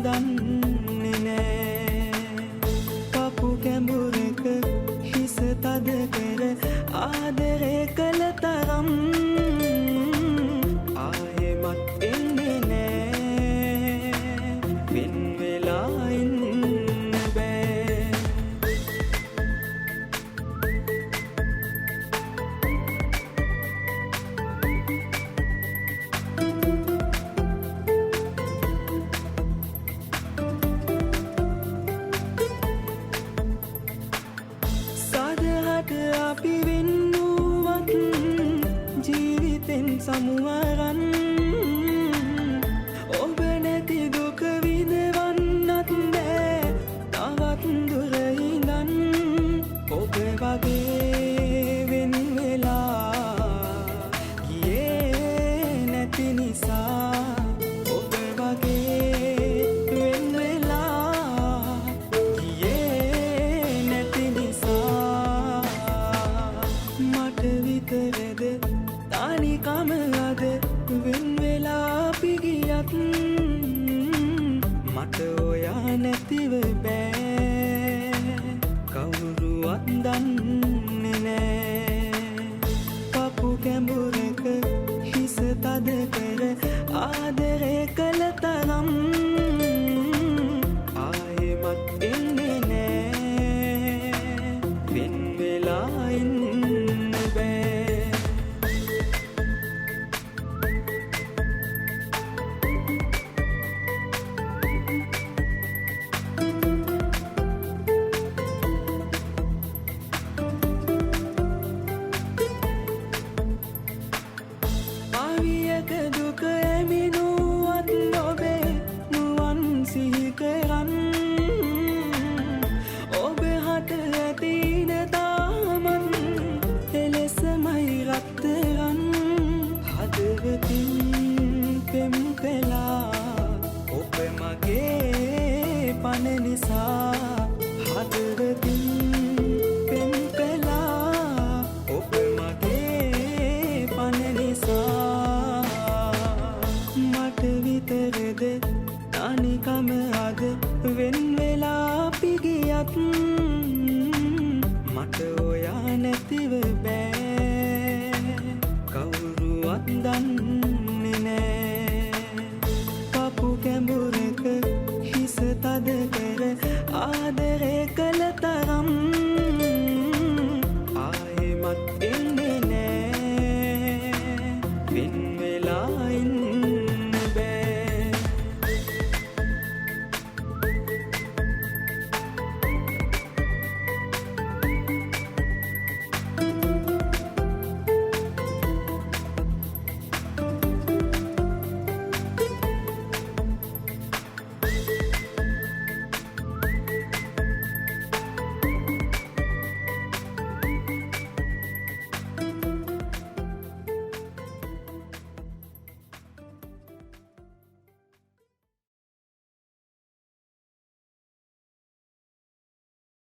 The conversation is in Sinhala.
දන්නේ නෑ පපු කැඹුරක හිස තද කර ආදරය කළ තරම් ආයෙමත් එන්නේ නෑ වෙන් වෙලා ඉන්න බෑ අපි වෙන්නුවත් ජීවිතෙන් සමුවරන් ඔබ නැති දුක විඳවන්නත් බෑ තවත් දුර ඉඳන් ඔබ වගේ වෙන් වෙලා ගියේ නැති නිසා ඔබ වගේ වෙන් වෙලා ගියේ නැති නිසා මට විතරද තනිකම අද වෙන් වෙලා අපි ගියත් මට ඔයා නැතිව බෑ කවුරුවත් දන්නේ නෑ පපු කැඹුරක හිස තද කර ආදරය කළ තරම් ආයෙමත් එන්නේ නෑ වෙන් වෙලා ඉන්න දුක ඇමිනුවත් ඔබේ මුවන් සිහි කරන් ඔබ හට ඇතින තාමන් එලෙසමයි රත්තරන් හදවතින් පෙම් කළා ඔබ මගේ පණ නිසා හදවතින් පෙම් කළා ඔබ මගේ පණ නිසා මට විතරද තනිකම අද වෙන් වෙලා අපි ගියත් මට ඔයා නැතිව බෑ